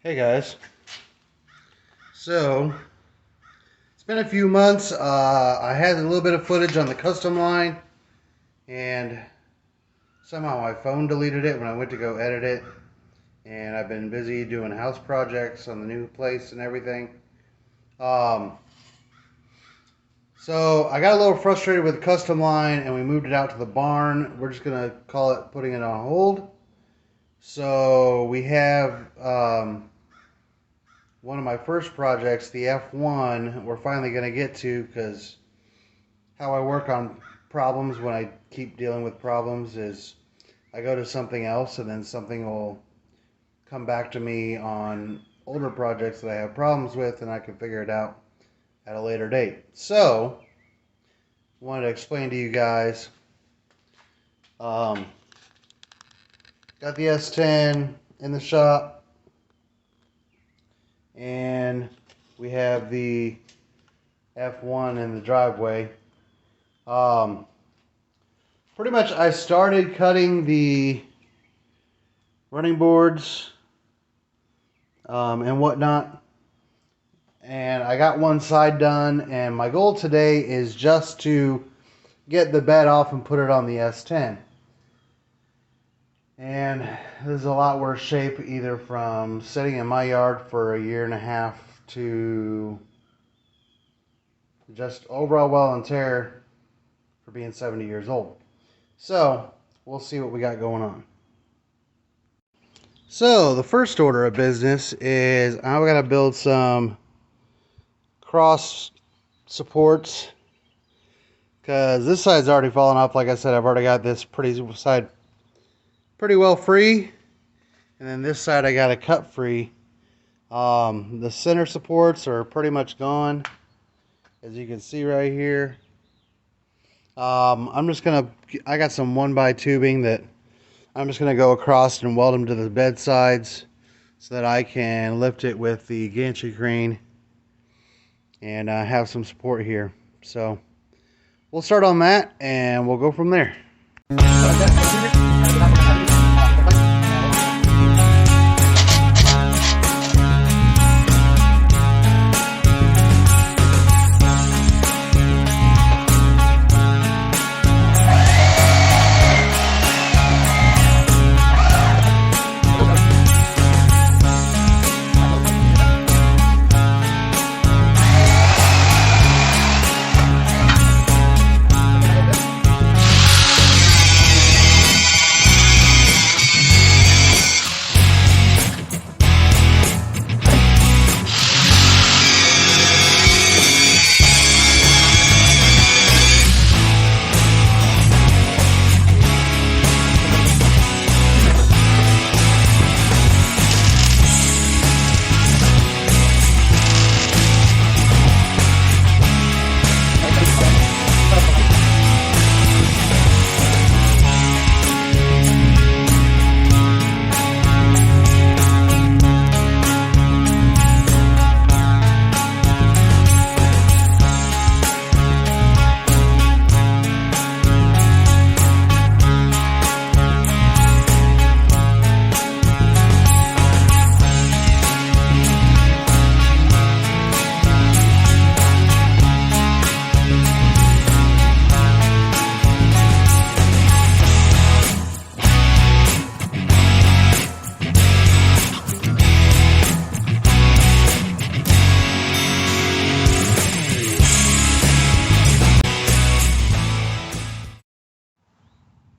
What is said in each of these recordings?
Hey guys, so it's been a few months. I had a little bit of footage on the custom line and somehow my phone deleted it when I went to go edit it, and I've been busy doing house projects on the new place and everything. So I got a little frustrated with the custom line and we moved it out to the barn. We're just gonna call it putting it on hold. So we have one of my first projects, the f-1, we're finally going to get to, because how I work on problems when I keep dealing with problems is I go to something else and then something will come back to me on older projects that I have problems with, and I can figure it out at a later date. So I wanted to explain to you guys, got the S10 in the shop, and we have the f-1 in the driveway. Pretty much I started cutting the running boards and whatnot, and I got one side done, and my goal today is just to get the bed off and put it on the S10. And this is a lot worse shape, either from sitting in my yard for a year and a half to just overall wear and tear for being 70 years old. So we'll see what we got going on. So the first order of business is I've got to build some cross supports, because this side's already fallen off. Like I said, I've already got this side pretty well free, and then this side I got a cut free. The center supports are pretty much gone, as you can see right here. I got some 1x tubing that I'm just gonna go across and weld them to the bed sides so that I can lift it with the gantry crane and have some support here. So we'll start on that and we'll go from there.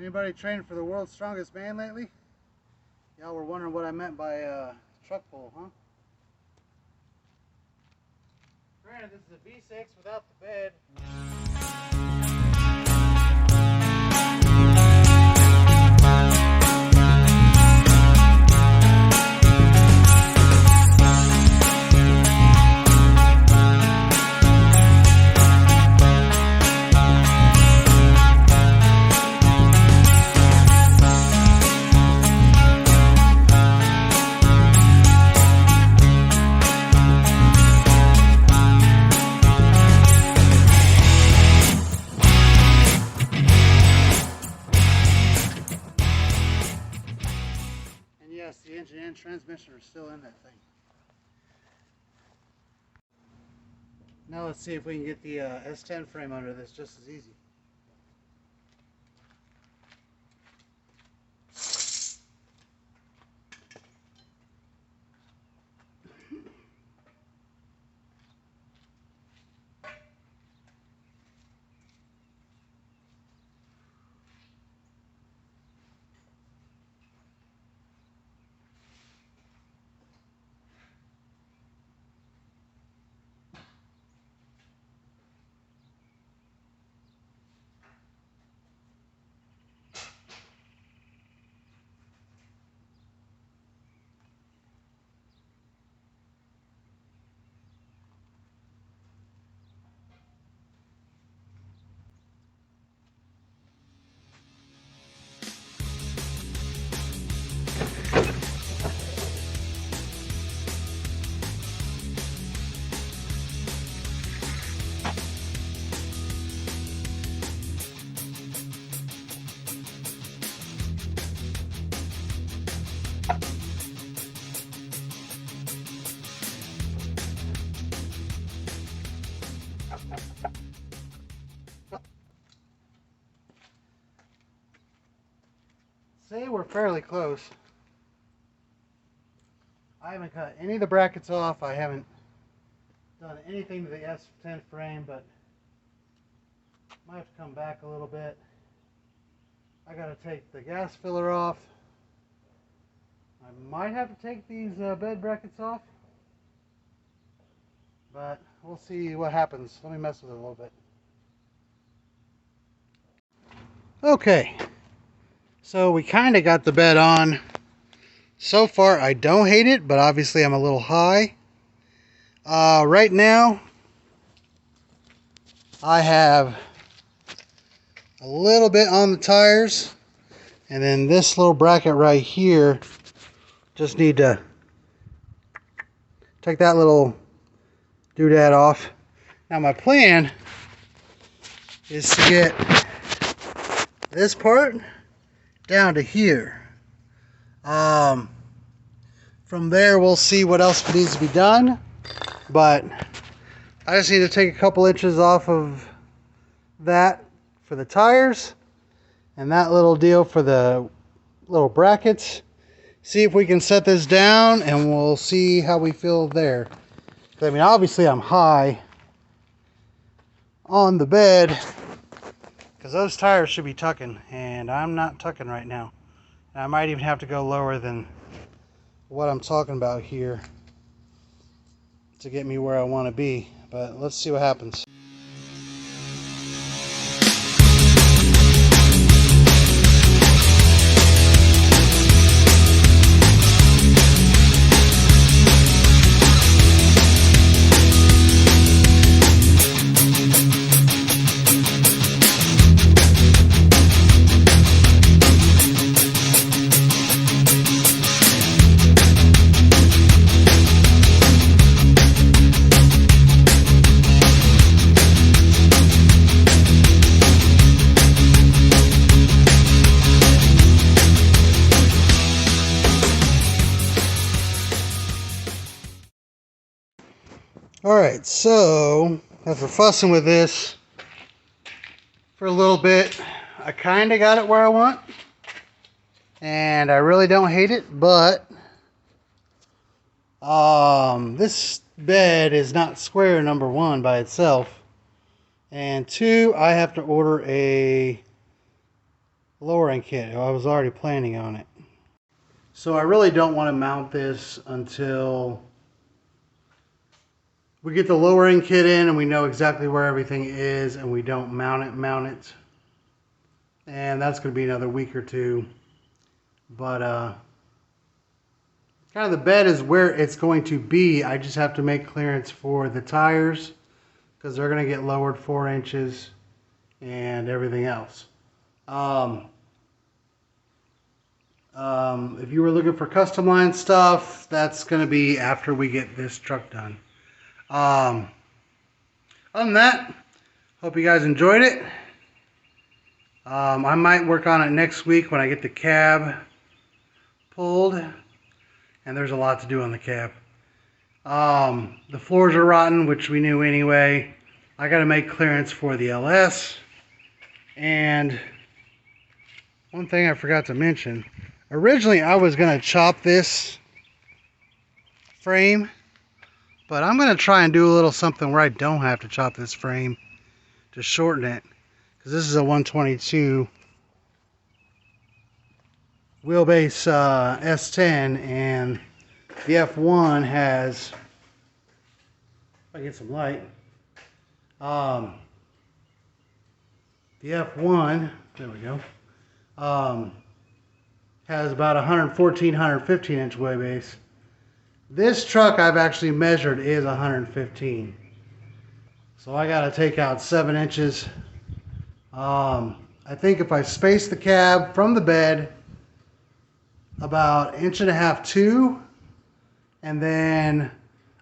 Anybody trained for the world's strongest man lately? Y'all were wondering what I meant by truck pull, huh? Granted, this is a V6 without the bed. Yes, the engine and transmission are still in that thing. Now let's see if we can get the S10 frame under this just as easy. Say we're fairly close. I haven't cut any of the brackets off. I haven't done anything to the S10 frame, but might have to come back a little bit. I got to take the gas filler off. I might have to take these bed brackets off, but we'll see what happens. Let me mess with it a little bit. Okay, so we kind of got the bed on. So far, I don't hate it, but obviously I'm a little high. Right now, I have a little bit on the tires, and then this little bracket right here, just need to take that little doodad off. Now my plan is to get this part down to here. From there we'll see what else needs to be done, but I just need to take a couple inches off of that for the tires and that little deal for the little brackets. See if we can set this down and we'll see how we feel there. I mean, obviously I'm high on the bed because those tires should be tucking, and I'm not tucking right now. And I might even have to go lower than what I'm talking about here to get me where I want to be, but let's see what happens. Alright, so after fussing with this for a little bit, I kind of got it where I want, and I really don't hate it, but this bed is not square, number one, by itself, and two, I have to order a lowering kit. I was already planning on it. So I really don't want to mount this until we get the lowering kit in and we know exactly where everything is, and we don't mount it. And that's going to be another week or two. But kind of the bed is where it's going to be. I just have to make clearance for the tires because they're going to get lowered 4 inches and everything else. If you were looking for custom line stuff, that's going to be after we get this truck done. Other than that, hope you guys enjoyed it. I might work on it next week when I get the cab pulled, and there's a lot to do on the cab. The floors are rotten, which we knew anyway. I got to make clearance for the LS. And one thing I forgot to mention, originally I was going to chop this frame, but I'm going to try and do a little something where I don't have to chop this frame to shorten it, because this is a 122 wheelbase S10, and the F1 has, if I get some light, the F1, there we go, has about 114, 115 inch wheelbase. This truck I've actually measured is 115. So I got to take out 7 inches. I think if I space the cab from the bed about 1.5 inches, 2, and then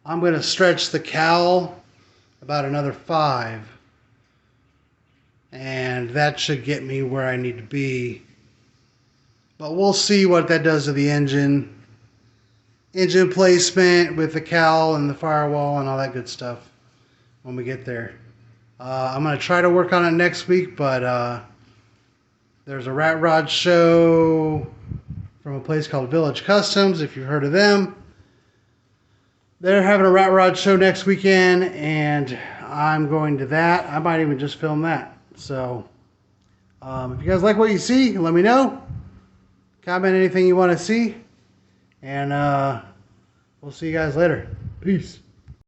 I'm going to stretch the cowl about another 5. And that should get me where I need to be. But we'll see what that does to the engine. Engine placement with the cowl and the firewall and all that good stuff when we get there. I'm going to try to work on it next week, but there's a rat rod show from a place called Village Customs, if you've heard of them. They're having a rat rod show next weekend, and I'm going to that. I might even just film that. So if you guys like what you see, let me know. Comment anything you want to see. And we'll see you guys later. Peace.